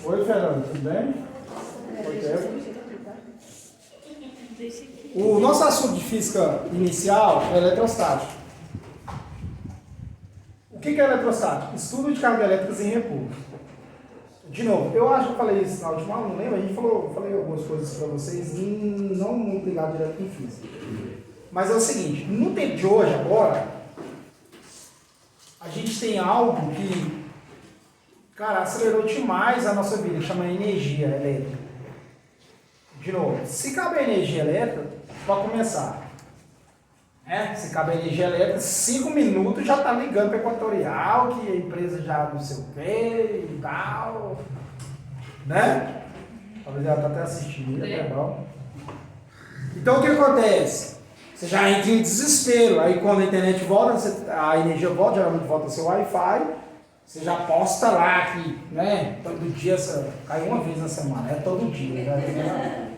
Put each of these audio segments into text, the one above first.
Oi, Fernando, tudo bem? O nosso assunto de física inicial é eletrostática. O que é eletrostática? Estudo de cargas elétricas em repouso. De novo, eu acho que eu falei isso na última aula, não lembro? A gente falei algumas coisas para vocês, não muito ligado direto com física. Mas é o seguinte, no tempo de hoje, agora, a gente tem algo que, cara, acelerou demais a nossa vida, que chama energia elétrica. De novo, se cabe a energia elétrica, para começar, se cabe a energia elétrica, 5 minutos já está ligando para Equatorial, que a empresa já não sei o que e tal, né? Talvez ela está até assistindo, é bom. Então o que acontece? Você já entra em desespero, aí quando a internet volta, a energia volta, geralmente volta ao seu Wi-Fi, você já posta lá que, né, todo dia, cai uma vez na semana, é todo dia, né?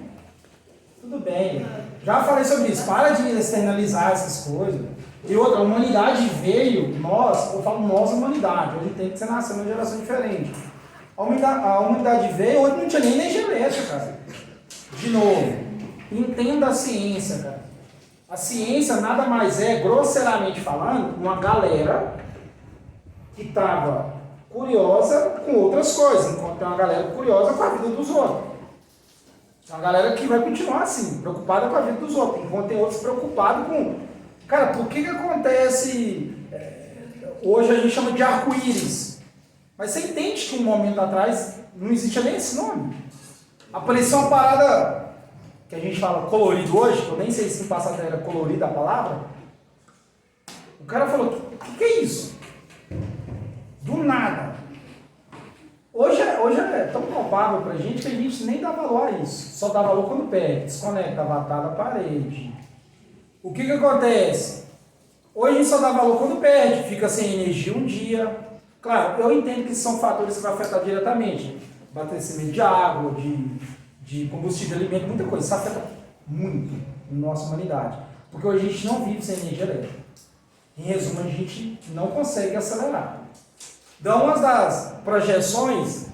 Tudo bem, já falei sobre isso, para de externalizar essas coisas. E outra, a humanidade veio, eu falo nós, humanidade, hoje tem que ser nascer numa geração diferente. A humanidade veio, hoje não tinha nem energia elétrica, cara. De novo, entenda a ciência, cara. A ciência nada mais é, grosseiramente falando, uma galera que estava curiosa com outras coisas, enquanto tem uma galera curiosa com a vida dos outros. Tem uma galera que vai continuar assim, preocupada com a vida dos outros, enquanto tem outros preocupados com... Cara, por que acontece... hoje a gente chama de arco-íris. Mas você entende que um momento atrás não existia nem esse nome. Apareceu uma parada... que a gente fala colorido hoje, eu nem sei se no passado era colorida a palavra. O cara falou, o que é isso? Do nada. Hoje é tão palpável pra gente que a gente nem dá valor a isso. Só dá valor quando perde, desconecta, avatar da parede. O que acontece? Hoje a gente só dá valor quando perde, fica sem energia um dia. Claro, eu entendo que são fatores que vão afetar diretamente. Abastecimento de água, de combustível, de alimento, muita coisa. Isso afeta muito a nossa humanidade. Porque hoje a gente não vive sem energia elétrica. Em resumo, a gente não consegue acelerar. Então, uma das projeções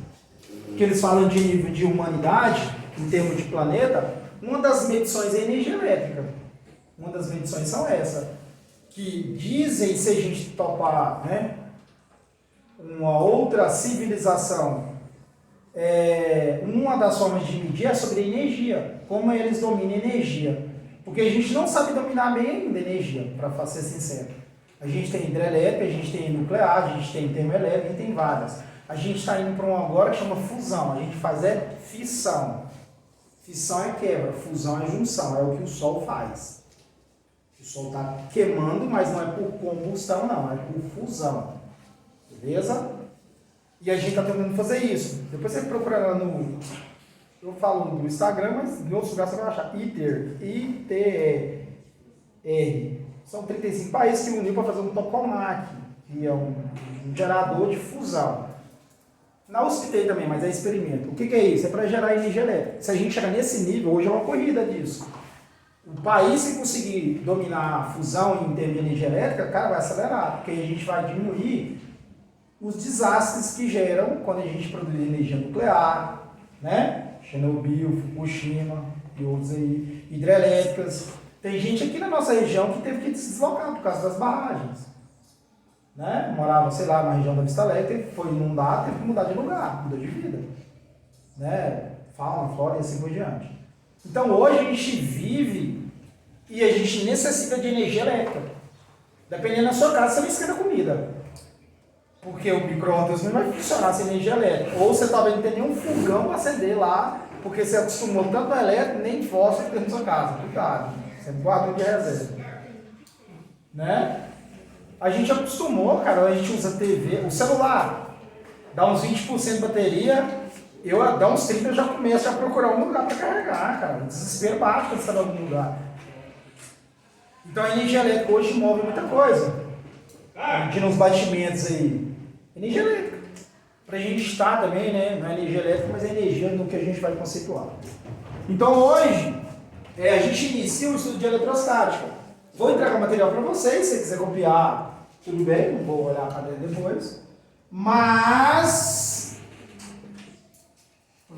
que eles falam de nível de humanidade, em termos de planeta, uma das medições é a energia elétrica. Uma das medições são essa. Que dizem, se a gente topar, né, uma outra civilização, uma das formas de medir é sobre a energia, como eles dominam a energia. Porque a gente não sabe dominar bem ainda a energia, para ser sincero. A gente tem hidrelétrica, a gente tem nuclear, a gente tem termoelétrica, a gente tem várias. A gente está indo para uma agora que chama fusão, a gente faz fissão. Fissão é quebra, fusão é junção, é o que o Sol faz. O Sol está queimando, mas não é por combustão não, é por fusão. Beleza? E a gente está tentando fazer isso. Depois você procura lá no... Eu falo no Instagram, mas em outros lugares você vai achar ITER. I-T-E-R. São 35 países que uniram para fazer um tokamak, que é um gerador de fusão. Na USP tem também, mas é experimento. O que é isso? É para gerar energia elétrica. Se a gente chegar nesse nível, hoje é uma corrida disso. O país que conseguir dominar a fusão em termos de energia elétrica, cara, vai acelerar, porque a gente vai diminuir os desastres que geram quando a gente produz energia nuclear, né? Chernobyl, Fukushima e outros aí, hidrelétricas. Tem gente aqui na nossa região que teve que se deslocar por causa das barragens. Né? Morava, sei lá, na região da Vista Alegre, foi inundar, teve que mudar de lugar, mudou de vida. Né? Fauna, flora e assim por diante. Então hoje a gente vive e a gente necessita de energia elétrica. Dependendo da sua casa, você não esquenta comida. Porque o micro-ondas não vai funcionar sem energia elétrica. Ou você talvez não tenha nenhum fogão para acender lá, porque você acostumou tanto no elétrico, nem fósforo dentro da sua casa. Cuidado. Você guarda de reserva. Né? A gente acostumou, cara, a gente usa TV, o celular dá uns 20% de bateria, dá uns 30% eu já começo a procurar um lugar para carregar, cara. Desespero bate quando você está em algum lugar. Então a energia elétrica hoje move muita coisa. A gente nos batimentos aí. Energia elétrica. Para a gente estar também, né? Não é energia elétrica, mas é energia no que a gente vai conceituar. Então hoje, a gente inicia o estudo de eletrostática. Vou entregar o material para vocês, se você quiser copiar, tudo bem, não vou olhar a cadeira depois. Mas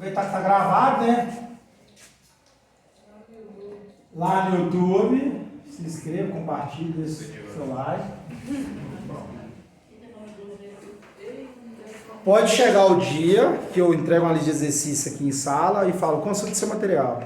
Aproveitar que tá gravado, né? Lá no YouTube, se inscreva, compartilhe, deixe seu like. Pode chegar o dia que eu entrego uma lista de exercício aqui em sala e falo, consulte seu material.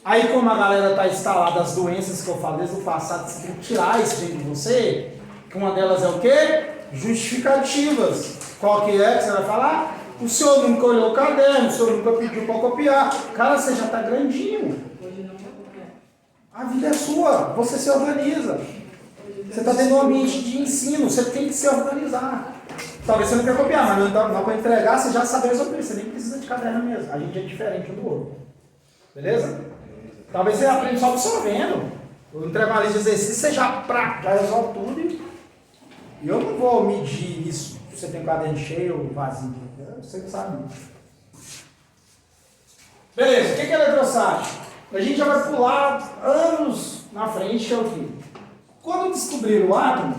Aí como a galera está instalada as doenças que eu falei desde o passado, você tem que tirar isso de você, que uma delas é o quê? Justificativas. Qual que é que você vai falar? O senhor nunca olhou o caderno, o senhor nunca pediu para copiar. Cara, você já está grandinho. A vida é sua, você se organiza. Você está dentro de um ambiente de ensino, você tem que se organizar. Talvez você não quer copiar, mas não para entregar, você já sabe resolver, você nem precisa de caderno mesmo. A gente é diferente um do outro. Beleza? Talvez você aprenda só absorvendo. Eu entrego uma lista de exercícios, você já resolve tudo. E eu não vou medir isso. Você tem um caderno cheio ou vazio. Você que sabe. Beleza, o que é eletrostático? A gente já vai pular anos na frente, que é o quê? Quando descobriram o átomo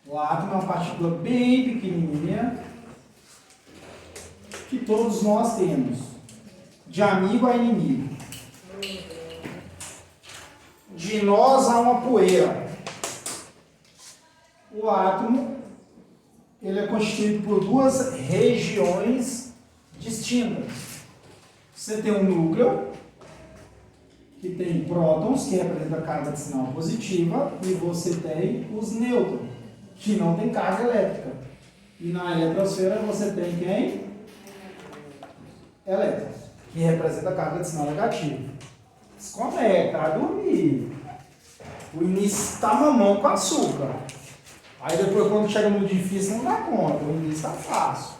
é uma partícula bem pequenininha que todos nós temos, de amigo a inimigo. De nós a uma poeira. O átomo ele é constituído por duas regiões distintas. Você tem um núcleo, que tem prótons, que representa a carga de sinal positiva, e você tem os nêutrons, que não tem carga elétrica. E na eletrosfera você tem quem? Elétrons, que representa a carga de sinal negativo. Desconecta, vai dormir. O início está mamão com açúcar. Aí depois quando chega no difícil não dá conta, o início está fácil.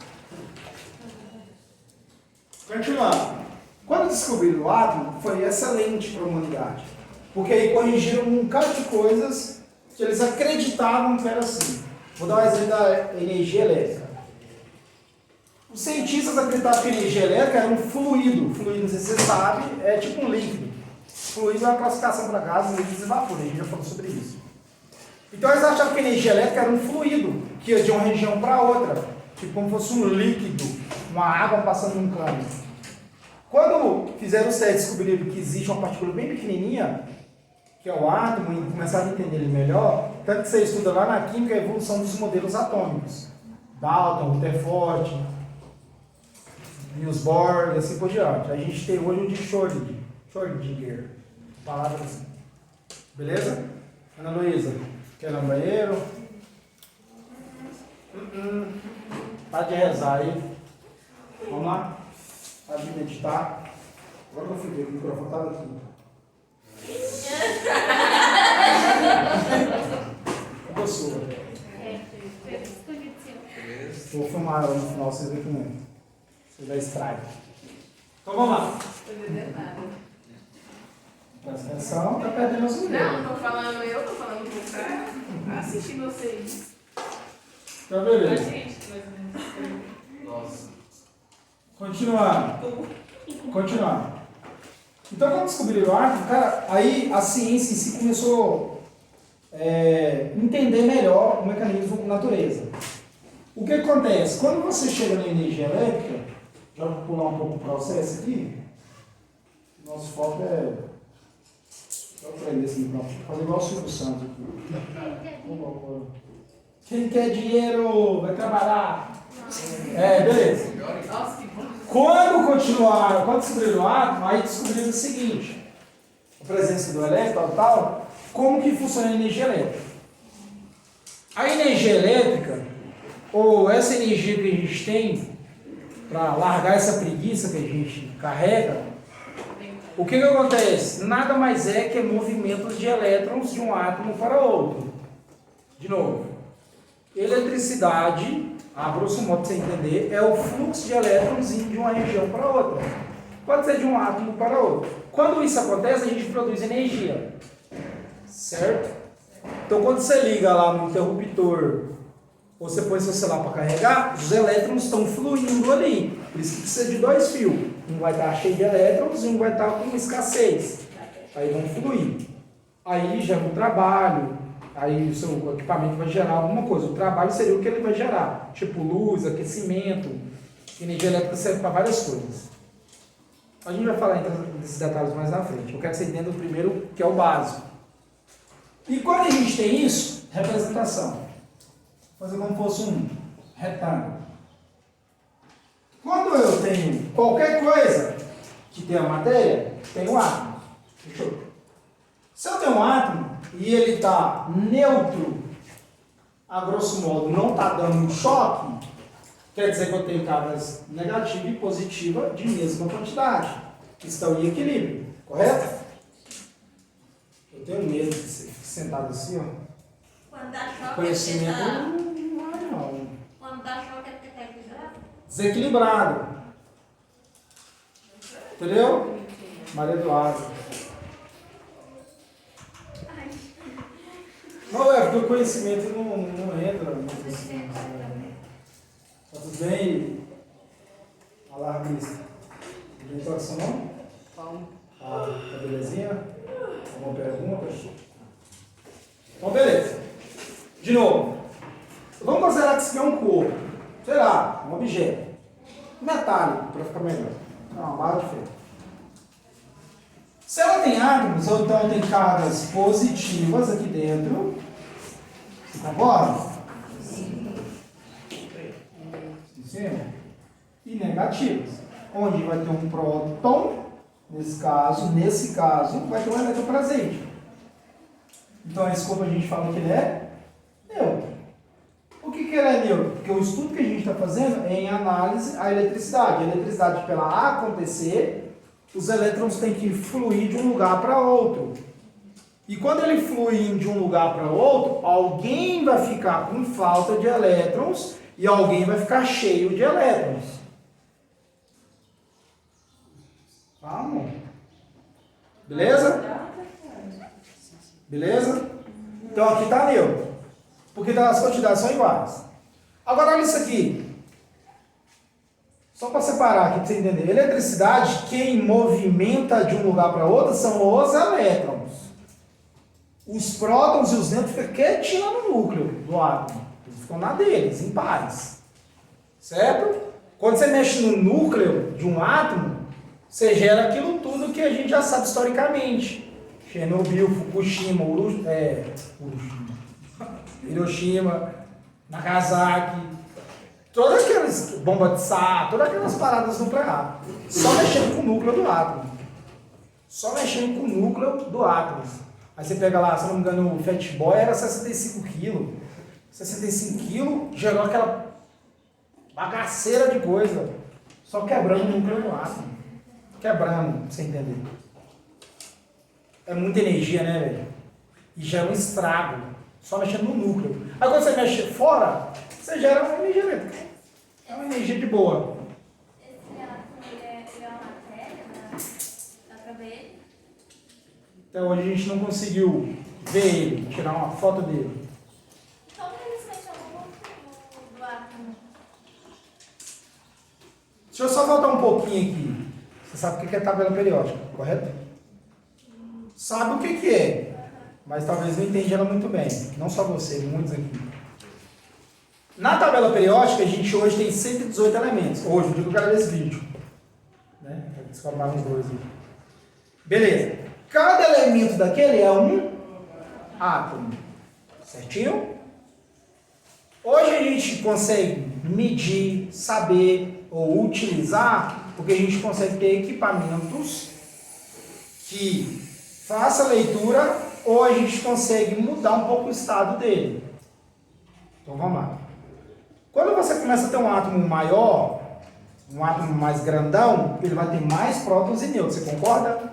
Continuando. Quando descobriram o átomo, foi excelente para a humanidade. Porque aí corrigiram um bocado de coisas que eles acreditavam que era assim. Vou dar um exemplo da energia elétrica. Os cientistas acreditavam que a energia elétrica era um fluido. Fluido, não sei se você sabe, é tipo um líquido. Fluido é uma classificação para gases, líquidos e vapor. A gente já falou sobre isso. Então eles achavam que a energia elétrica era um fluido, que ia de uma região para outra. Tipo como fosse um líquido, uma água passando num cano. Quando fizeram os testes, descobriram que existe uma partícula bem pequenininha, que é o átomo, e começaram a entender ele melhor, tanto que você estuda lá na química a evolução dos modelos atômicos. Dalton, Rutherford, Niels Bohr e assim por diante. A gente tem hoje o de Schrödinger, palavra assim. Beleza? Ana Luísa, quer ir no banheiro? Para de rezar aí. Vamos lá? Para de meditar. Agora que eu fui ver, o microfone estava aqui. Cadê a sua? Vou filmar ela no final, vocês verem como é. Você vai estragar. Então vamos lá. Presta atenção, tá perdendo as mulheres. Não, tô falando com o cara. Assisti vocês. Então beleza. A gente, Nossa. Continuando. Então, quando descobriram o átomo, cara, aí a ciência em si começou a entender melhor o mecanismo da natureza. O que acontece? Quando você chega na energia elétrica, já vou pular um pouco o processo aqui. Nosso foco é. Deixa eu aprender esse microfone. Fazer igual o Silvio Santos aqui. Quem quer dinheiro vai trabalhar. Beleza. Nossa, que bom. Quando descobriram o átomo, aí descobriram o seguinte: a presença do elétron, tal, como que funciona a energia elétrica. A energia elétrica, ou essa energia que a gente tem para largar essa preguiça que a gente carrega, o que acontece? Nada mais é que movimentos de elétrons de um átomo para outro. De novo, eletricidade, a grosso modo, para você entender, é o fluxo de elétrons indo de uma região para outra. Pode ser de um átomo para outro. Quando isso acontece, a gente produz energia. Certo? Então, quando você liga lá no interruptor, ou você põe seu celular para carregar, os elétrons estão fluindo ali. Por isso que precisa de dois fios. Um vai estar cheio de elétrons e um vai estar com escassez. Aí vão fluir. Aí gera um trabalho, Aí o seu equipamento vai gerar alguma coisa. O trabalho seria o que ele vai gerar, tipo luz, aquecimento, energia elétrica serve para várias coisas. A gente vai falar então desses detalhes mais na frente. Eu quero que você entenda o primeiro, que é o básico. E quando a gente tem isso, representação. Vou fazer como fosse um retângulo. Quando eu tenho qualquer coisa que tenha matéria, tem um átomo. Fechou? Se eu tenho um átomo e ele está neutro, a grosso modo não está dando um choque, quer dizer que eu tenho cargas negativa e positiva de mesma quantidade, que estão em equilíbrio, correto? Eu tenho medo de ser sentado assim, ó. Quando dá choque, Conhecimento é porque não é não. quando dá choque é porque tá equilibrado. Desequilibrado. Entendeu? Maria Eduarda. Não, é porque o conhecimento não entra no conhecimento. Tá tudo bem? Alarmista. Gente, qual é o seu nome? Bom. Ah, tá belezinha? Alguma pergunta? Então, beleza. De novo. Vamos considerar que isso aqui é um corpo. Sei lá, um objeto. Metálico, para ficar melhor. Uma barra de ferro. Se ela tem átomos, ou então tem cargas positivas aqui dentro, você concorda? Sim. E negativas. Onde vai ter um próton, nesse caso, vai ter um elétron presente. Então, esse corpo a gente fala que ele é neutro. Por que ele é neutro? Porque o estudo que a gente está fazendo é em análise à eletricidade. A eletricidade, para ela acontecer, os elétrons têm que fluir de um lugar para outro. E quando ele flui de um lugar para outro, alguém vai ficar com falta de elétrons e alguém vai ficar cheio de elétrons. Vamos? Beleza? Beleza? Então aqui está neutro. Porque as quantidades são iguais. Agora olha isso aqui. Só para separar aqui, para você entender. Eletricidade, quem movimenta de um lugar para outro são os elétrons. Os prótons e os nêutrons ficam quietinhos no núcleo do átomo. Eles ficam na deles, em paz. Certo? Quando você mexe no núcleo de um átomo, você gera aquilo tudo que a gente já sabe historicamente. Chernobyl, Fukushima, Hiroshima, Nagasaki, todas aquelas bombas de Sá, todas aquelas paradas nucleares. Só mexendo com o núcleo do átomo. Só mexendo com o núcleo do átomo. Aí você pega lá, se não me engano, o Fat Boy era 65 quilos. 65 quilos gerou aquela bagaceira de coisa. Só quebrando o núcleo do átomo. Quebrando, pra você entender. É muita energia, né, velho? E gera um estrago. Só mexendo no núcleo. Aí quando você mexe fora, você gera uma energia elétrica. É uma energia de boa. Esse átomo, ele é uma matéria, dá pra ver ele? Até hoje a gente não conseguiu ver ele, tirar uma foto dele. Como que eles mexem no núcleo do átomo? Deixa eu só voltar um pouquinho aqui. Você sabe o que é tabela periódica, correto? Sabe o que é, mas talvez não entenda ela muito bem. Não só você, muitos aqui. Na tabela periódica, a gente hoje tem 118 elementos. Hoje, no dia que eu quero ver esse vídeo. Né? Vou descobrir uns dois aqui. Beleza. Cada elemento daquele é um átomo. Certinho? Hoje a gente consegue medir, saber ou utilizar, porque a gente consegue ter equipamentos que façam a leitura ou a gente consegue mudar um pouco o estado dele. Então vamos lá. Quando você começa a ter um átomo maior, um átomo mais grandão, ele vai ter mais prótons e nêutrons. Você concorda?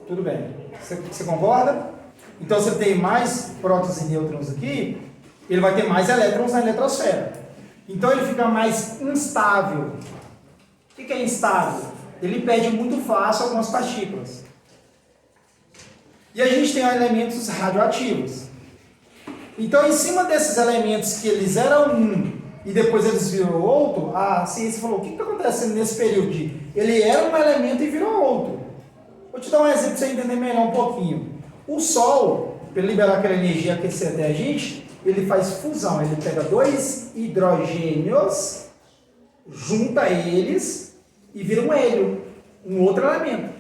Tudo bem. Você concorda? Então, se ele tem mais prótons e nêutrons aqui, ele vai ter mais elétrons na eletrosfera. Então, ele fica mais instável. O que é instável? Ele perde muito fácil algumas partículas. E a gente tem elementos radioativos. Então, em cima desses elementos que eles eram um e depois eles viram outro, a ciência falou, o que está acontecendo nesse período de ele era um elemento e virou outro? Vou te dar um exemplo para você entender melhor um pouquinho. O Sol, para ele liberar aquela energia e aquecer até a gente, ele faz fusão. Ele pega dois hidrogênios, junta eles e vira um hélio, um outro elemento.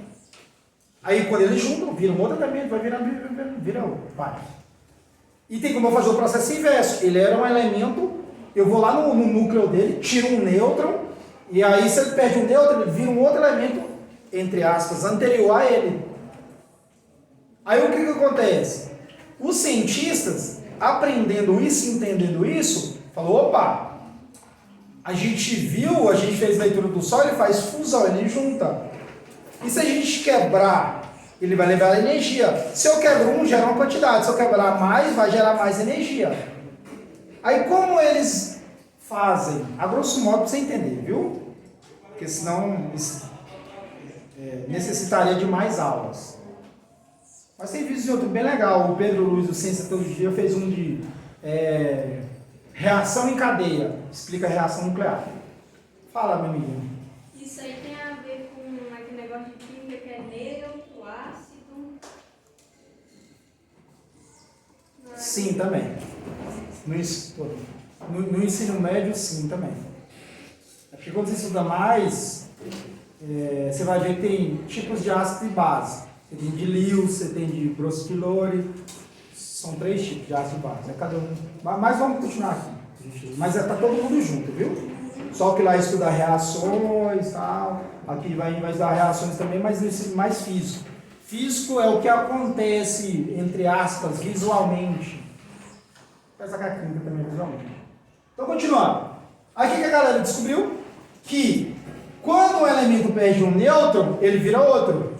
Aí quando eles juntam, vira um outro elemento, vai vira outro. Vai. E tem como eu fazer o processo inverso. Ele era um elemento, eu vou lá no núcleo dele, tiro um nêutron, e aí se ele perde um nêutron, ele vira um outro elemento, entre aspas, anterior a ele. Aí o que acontece? Os cientistas, aprendendo isso, entendendo isso, falou, opa, a gente viu, a gente fez leitura do Sol, ele faz fusão, ele junta. E se a gente quebrar, ele vai levar energia. Se eu quebro um, gera uma quantidade. Se eu quebrar mais, vai gerar mais energia. Aí como eles fazem? A grosso modo, para você entender, viu? Porque senão necessitaria de mais aulas. Mas tem vídeos de YouTube bem legal. O Pedro Luiz, do Ciência Todo Dia, fez um de reação em cadeia. Explica a reação nuclear. Fala, meu menino. Isso aí tem a ver com aquele negócio de química que é neutro, ácido. Sim, também. No ensino médio, sim, também. É porque quando você estuda mais, você vai ver que tem tipos de ácido e base. Você tem de Lewis, você tem de Brosquilori. São 3 tipos de ácido e base. É cada um. Mas vamos continuar aqui. Mas está todo mundo junto, viu? Só que lá estuda reações e tal. Aqui vai estudar reações também, mas no ensino mais físico. Físico é o que acontece, entre aspas, visualmente. Essa aqui é a química também, visualmente. Então, continuando. Aí o que a galera descobriu? Que quando um elemento perde um nêutron, ele vira outro.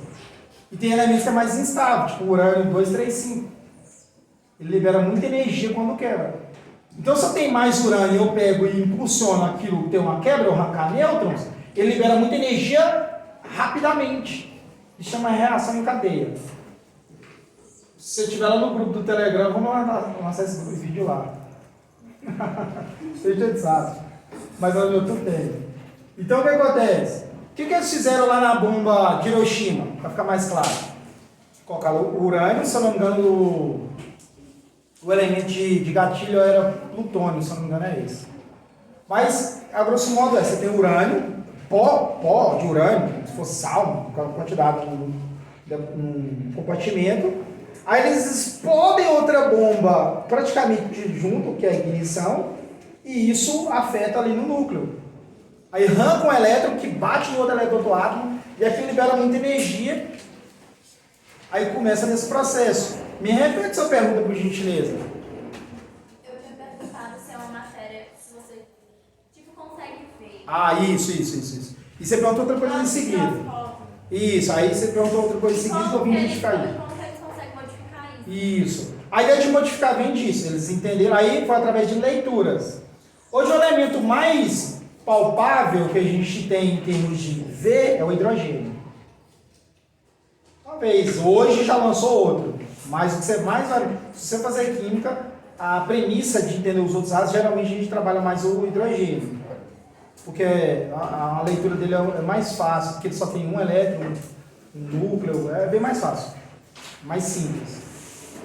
E tem elementos que é mais instável, tipo o urânio 235. Ele libera muita energia quando quebra. Então, se eu tenho mais urânio e eu pego e impulsiono aquilo, ter uma quebra, ou arrancar nêutrons, ele libera muita energia rapidamente. Isso chama reação em cadeia. Se você estiver lá no grupo do Telegram, vamos lançar esse vídeo lá. Você já sabe. Mas lá no YouTube tem. Então, o que acontece? O que eles fizeram lá na bomba de Hiroshima? Para ficar mais claro. Colocaram o urânio, se eu não me engano, o elemento de gatilho era plutônio, se eu não me engano é esse. Mas, a grosso modo, você tem urânio, pó de urânio, se for sal, com a quantidade num compartimento. Aí eles explodem outra bomba praticamente junto, que é a ignição, e isso afeta ali no núcleo. Aí arranca um elétron que bate no outro elétron do átomo, e aquilo libera muita energia. Aí começa nesse processo. Me repete sua pergunta, por gentileza. Eu tinha perguntado se é uma matéria, se você, consegue ver. Ah, isso. E você perguntou outra coisa em seguida. Isso, aí você perguntou outra coisa em seguida que eu vim identificar isso. Como eles conseguem modificar isso? Isso. A ideia de modificar vem disso, eles entenderam, aí foi através de leituras. Hoje o elemento mais palpável que a gente tem em termos de ver é o hidrogênio. Talvez, hoje já lançou outro, mas o que você mais vai... Se você fazer química, a premissa de entender os outros ácidos, geralmente a gente trabalha mais o hidrogênio. Porque a leitura dele é mais fácil, porque ele só tem um elétron, um núcleo, é bem mais fácil, mais simples.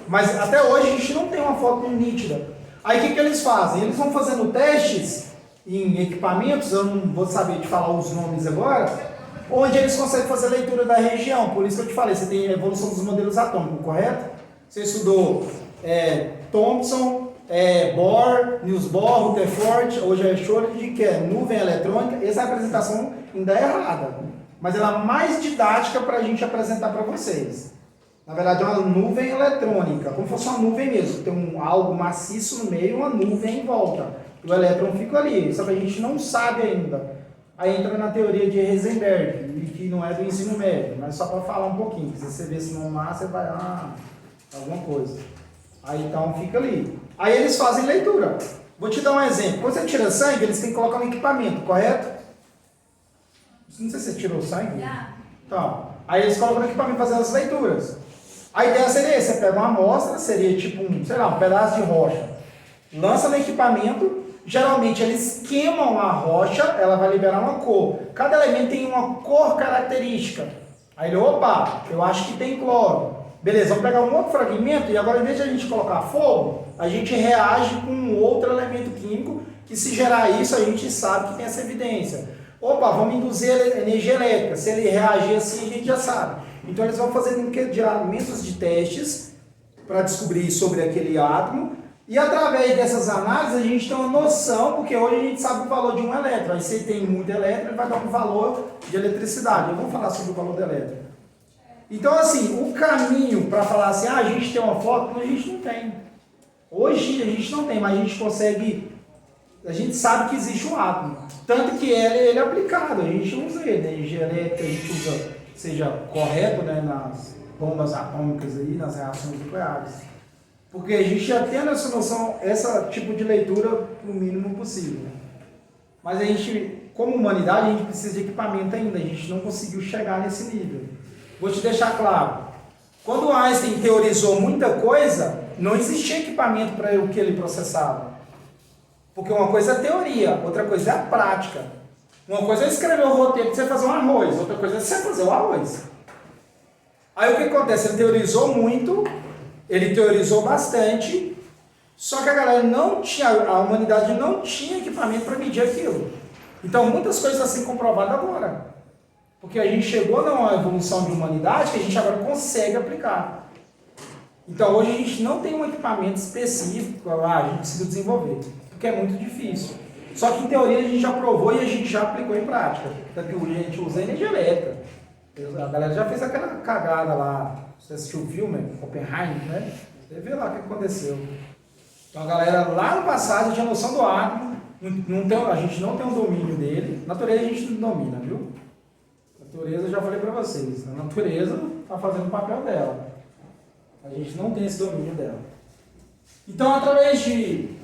Mas até hoje a gente não tem uma foto nítida. Aí o que eles fazem? Eles vão fazendo testes em equipamentos, eu não vou saber te falar os nomes agora, onde eles conseguem fazer a leitura da região. Por isso que eu te falei, você tem a evolução dos modelos atômicos, correto? Você estudou Thomson, Bohr, Niels Bohr, Rutherford, hoje é Schrödinger, que é nuvem eletrônica. Essa apresentação ainda é errada, mas ela é mais didática para a gente apresentar para vocês. Na verdade é uma nuvem eletrônica, como se fosse uma nuvem mesmo. Tem algo maciço no meio e uma nuvem em volta. E o elétron fica ali, só que a gente não sabe ainda. Aí entra na teoria de Heisenberg, que não é do ensino médio, mas só para falar um pouquinho. Se você vê se não lá, você vai alguma coisa. Aí então fica ali. Aí eles fazem leitura. Vou te dar um exemplo. Quando você tira sangue, eles têm que colocar um equipamento, correto? Não sei se você tirou sangue. Então, aí eles colocam no equipamento fazendo as leituras. A ideia seria essa, você pega uma amostra, seria tipo um pedaço de rocha, lança no equipamento, geralmente eles queimam a rocha, ela vai liberar uma cor. Cada elemento tem uma cor característica. Aí ele, opa, eu acho que tem cloro. Beleza, vamos pegar um outro fragmento e agora, em vez de a gente colocar fogo, a gente reage com um outro elemento químico que, se gerar isso, a gente sabe que tem essa evidência. Opa, vamos induzir energia elétrica. Se ele reagir assim, a gente já sabe. Então, eles vão fazer geramentos de testes para descobrir sobre aquele átomo. E através dessas análises, a gente tem uma noção, porque hoje a gente sabe o valor de um elétron. Aí, se tem muito elétron, ele vai dar um valor de eletricidade. Vamos falar sobre o valor do elétron. Então, assim, o caminho para falar assim, a gente tem uma foto, a gente não tem. Hoje a gente não tem, mas a gente consegue, a gente sabe que existe um átomo. Tanto que ele é aplicado, a gente usa ele, energia elétrica, a gente usa, seja correto, né, nas bombas atômicas aí, nas reações nucleares. Porque a gente já tem essa noção, esse tipo de leitura no mínimo possível. Mas a gente, como humanidade, a gente precisa de equipamento ainda, a gente não conseguiu chegar nesse nível. Vou te deixar claro, quando Einstein teorizou muita coisa, não existia equipamento para o que ele processava. Porque uma coisa é a teoria, outra coisa é a prática. Uma coisa é escrever o roteiro para você fazer um arroz, outra coisa é você fazer o arroz. Aí o que acontece? Ele teorizou muito, ele teorizou bastante, só que a galera não tinha, a humanidade não tinha equipamento para medir aquilo. Então muitas coisas estão sendo comprovadas agora. Porque a gente chegou numa evolução de humanidade que a gente agora consegue aplicar. Então hoje a gente não tem um equipamento específico, a gente precisa desenvolver, porque é muito difícil. Só que em teoria a gente já provou e a gente já aplicou em prática. Tanto que hoje a gente usa energia elétrica. A galera já fez aquela cagada lá, você assistiu o filme, Oppenheimer, né? Você vê lá o que aconteceu. Então a galera lá no passado tinha noção do átomo, a gente não tem um domínio dele, natureza a gente não domina, viu? A natureza, eu já falei para vocês, a natureza está fazendo o papel dela. A gente não tem esse domínio dela. Então, através de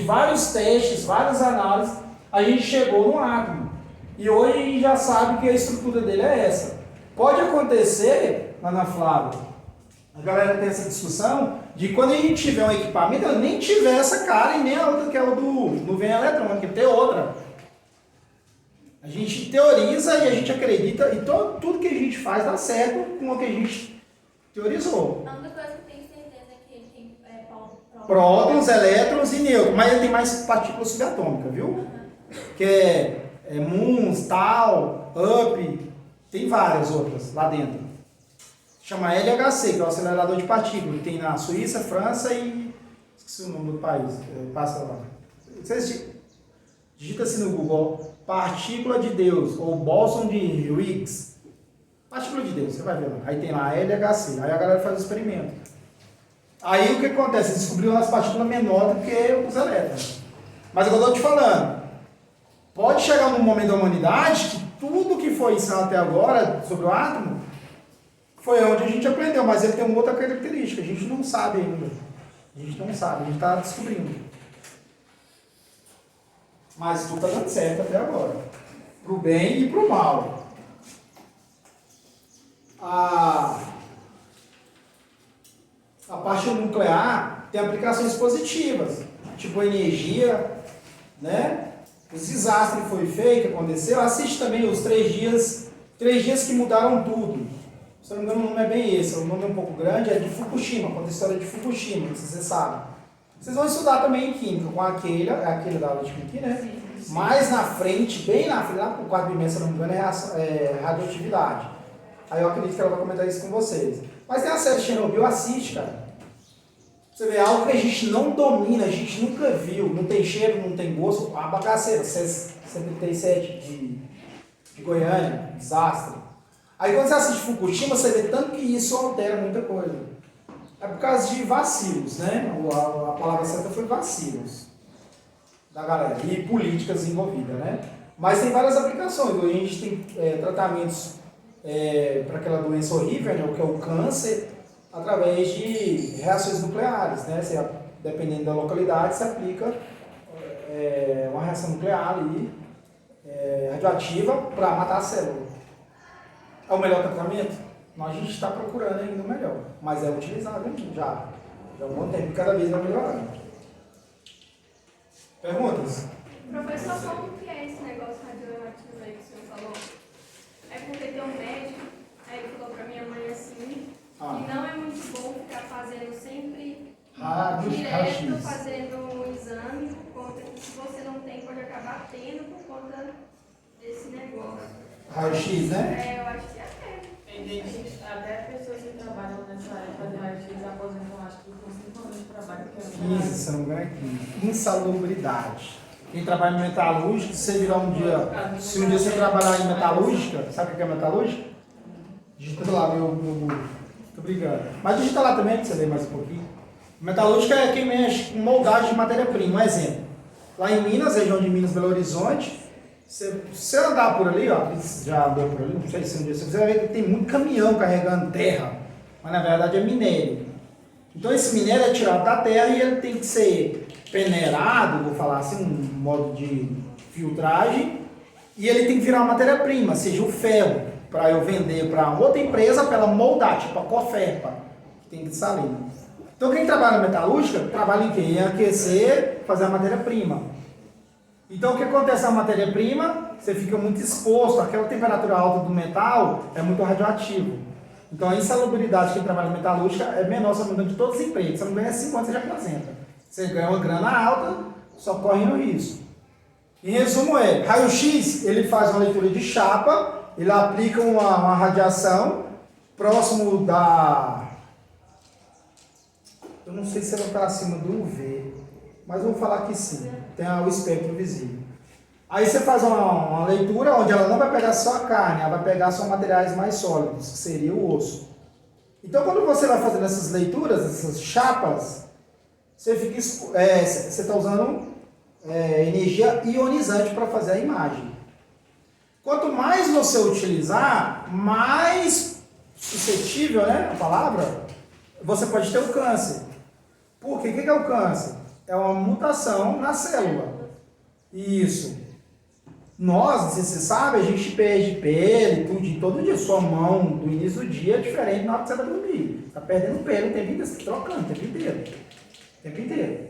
vários testes, várias análises, a gente chegou no átomo. E hoje a gente já sabe que a estrutura dele é essa. Pode acontecer, Ana Flávia, a galera tem essa discussão, de quando a gente tiver um equipamento, ela nem tiver essa cara e nem a outra que é o do vento eletrônico, tem outra. A gente teoriza e a gente acredita e tudo que a gente faz dá certo com o que a gente teorizou. A única coisa que eu tenho certeza é que ele tem prótons, elétrons e nêutrons, mas ele tem mais partículas subatômicas, viu? Que é muons, tau, up, tem várias outras lá dentro. Chama LHC, que é o acelerador de partículas. Tem na Suíça, França e... esqueci o nome do país, passa lá. Vocês digita assim no Google, partícula de Deus, ou bóson de Higgs. Partícula de Deus, você vai ver lá. Aí tem lá LHC, aí a galera faz o experimento. Aí o que acontece? Eles descobriram as partículas menores do que os elétrons. Mas eu estou te falando, pode chegar num momento da humanidade que tudo que foi ensinado até agora sobre o átomo foi onde a gente aprendeu, mas ele tem uma outra característica, a gente não sabe ainda. A gente não sabe, a gente está descobrindo. Mas tudo está dando certo até agora. Para o bem e para o mal. A parte nuclear tem aplicações positivas, tipo energia, né? Os desastres que foi feito, que aconteceu. Assiste também os 3 dias que mudaram tudo. Se não me engano, o nome é bem esse, o nome é um pouco grande, é de Fukushima, conta a história de Fukushima, que vocês sabem. Vocês vão estudar também em química, com aquele da aula de química, né? Mais na frente, bem na frente, lá para o quarto bimestre, se não me engano, é radioatividade. Aí eu acredito que ela vai comentar isso com vocês. Mas tem a série Chernobyl, assiste, cara. Você vê algo que a gente não domina, a gente nunca viu, não tem cheiro, não tem gosto. A bagaceira, 77 de Goiânia, desastre. Aí quando você assiste Fukushima, você vê tanto que isso altera muita coisa. É por causa de vacilos, né? A palavra certa foi vacilos da galera. E políticas envolvidas, né? Mas tem várias aplicações. A gente tem tratamentos para aquela doença horrível, né? Que é o câncer, através de reações nucleares, né? Dependendo da localidade, se aplica uma reação nuclear ali, radioativa para matar a célula. É o melhor tratamento? A gente está procurando ainda o melhor, mas é utilizado já há um bom tempo, cada vez vai melhorando. Perguntas? Professor, como que é esse negócio radioativo aí que o senhor falou? É porque tem um médico, aí ele falou pra minha mãe assim, que não é muito bom ficar fazendo sempre Raio-X. direto, fazendo um exame, por conta que se você não tem, pode acabar tendo por conta desse negócio. Raio-X, né? É, eu acho que é. Tem gente, até pessoas que trabalham nessa área de fazer raio-x aposentam, acho que com 5 anos de trabalho. 15, se não me engano, é 15. Insalubridade. Quem trabalha em metalúrgica, se você virar um dia. Se um dia você trabalhar em metalúrgica, sabe o que é metalúrgica? Digita lá, meu Google. Tô brincando. Mas digita lá também, pra você ler mais um pouquinho. Metalúrgica é quem mexe com moldagem de matéria-prima. Um exemplo. Lá em Minas, região de Minas, Belo Horizonte, se você andar por ali, ó, já andou por ali, não sei se um dia você vai ver que tem muito caminhão carregando terra, mas na verdade é minério. Então esse minério é tirado da terra e ele tem que ser peneirado, vou falar assim, um modo de filtragem, e ele tem que virar uma matéria-prima, seja o ferro, para eu vender para outra empresa para ela moldar, tipo a Coferpa, que tem que salir. Então quem trabalha na metalúrgica, trabalha em quê? Em aquecer, fazer a matéria-prima. Então o que acontece na matéria-prima? Você fica muito exposto, aquela temperatura alta do metal é muito radioativo. Então a insalubridade de quem trabalha na metalúrgica é menor, só mudando de todos os empregos. Você não ganha 5 anos, você já aposenta. Você ganha uma grana alta, só corre no risco. Em resumo raio-x, ele faz uma leitura de chapa, ele aplica uma radiação próximo da... Eu não sei se ela está acima do UV, mas vou falar que sim. Tem o espectro visível. Aí você faz uma leitura onde ela não vai pegar só a carne, ela vai pegar só materiais mais sólidos, que seria o osso. Então quando você vai fazendo essas leituras, essas chapas, você está usando energia ionizante para fazer a imagem. Quanto mais você utilizar, mais suscetível, né, a palavra, você pode ter o câncer. Por quê? O que é o câncer? É uma mutação na célula. Isso. Nós, não sei se você sabe, a gente perde pele, tudo, todo dia. Sua mão, do início do dia, é diferente na hora que você vai dormir. Você está perdendo pele o tempo inteiro, você está trocando o tempo inteiro. O tempo inteiro.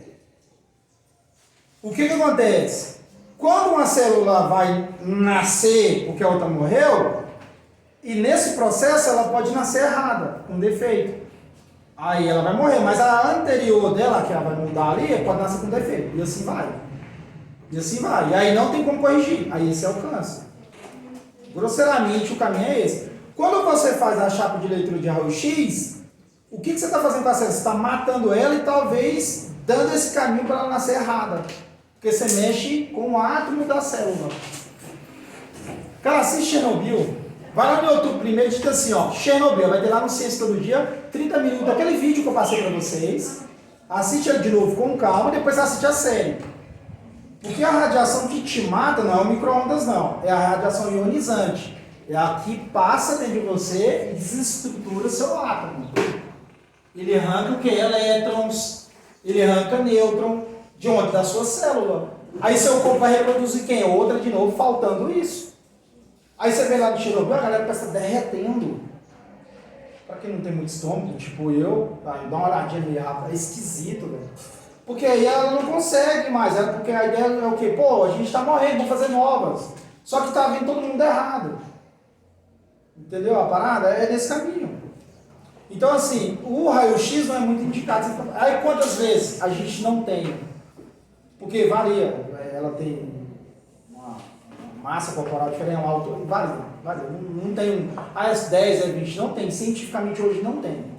O que acontece? Quando uma célula vai nascer porque a outra morreu, e nesse processo ela pode nascer errada, com defeito. Aí ela vai morrer, mas a anterior dela, que ela vai mudar ali, pode nascer com defeito. E assim vai. E assim vai. E aí não tem como corrigir. Aí esse é o câncer. Grosseiramente o caminho é esse. Quando você faz a chapa de leitura de raio-x, o que você está fazendo com a célula? Você está matando ela e talvez dando esse caminho para ela nascer errada. Porque você mexe com o átomo da célula. Cara, assiste Chernobyl. Vai lá no YouTube primeiro e diz assim, ó, Chernobyl, vai ter lá no Ciência Todo Dia, 30 minutos, aquele vídeo que eu passei para vocês. Assiste ele de novo com calma e depois assiste a série. Porque a radiação que te mata não é o micro-ondas, não. É a radiação ionizante. É a que passa dentro de você e desestrutura seu átomo. Ele arranca o que? Elétrons, ele arranca nêutron, de onde? Da sua célula. Aí seu corpo vai reproduzir quem? Outra de novo, faltando isso. Aí você vê lá no Chernobyl, a galera parece estar derretendo. Pra quem não tem muito estômago, tipo eu, dá uma olhadinha meio rápida, é esquisito, velho. Porque aí ela não consegue mais, porque a ideia é o quê? Pô, a gente tá morrendo, vamos fazer novas. Só que tá vindo todo mundo errado. Entendeu? A parada é desse caminho. Então assim, o raio-x não é muito indicado. Aí quantas vezes a gente não tem? Porque varia, ela tem uma massa corporal diferente, uma altura, varia. Não tem as 10, as 20, não tem. Cientificamente hoje não tem.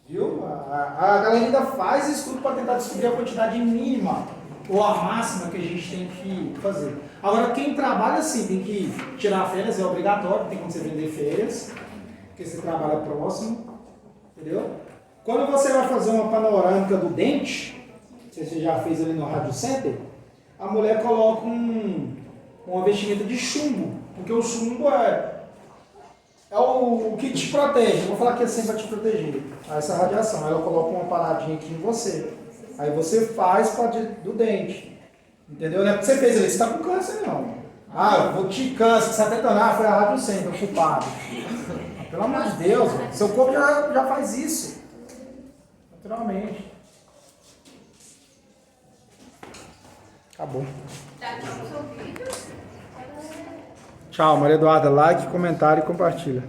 Viu? A galera ainda faz estudo para tentar descobrir a quantidade mínima ou a máxima que a gente tem que fazer. Agora, quem trabalha assim, tem que tirar férias, é obrigatório, tem como você vender férias, porque você trabalha próximo, entendeu? Quando você vai fazer uma panorâmica do dente, não sei se você já fez ali no Radio Center, a mulher coloca uma vestimenta de chumbo, porque o chumbo é o que te protege. Eu vou falar que assim vai te proteger. Essa radiação, ela coloca uma paradinha aqui em você. Aí você faz do dente. Entendeu? Não é porque você fez ali, você está com câncer, não. Ah, eu vou te câncer, você está tentando. Ah, foi a Rádio Centro, o culpado. Pelo amor de Deus, seu corpo já faz isso. Naturalmente. Acabou. Tchau, Maria Eduarda. Like, comentário e compartilha.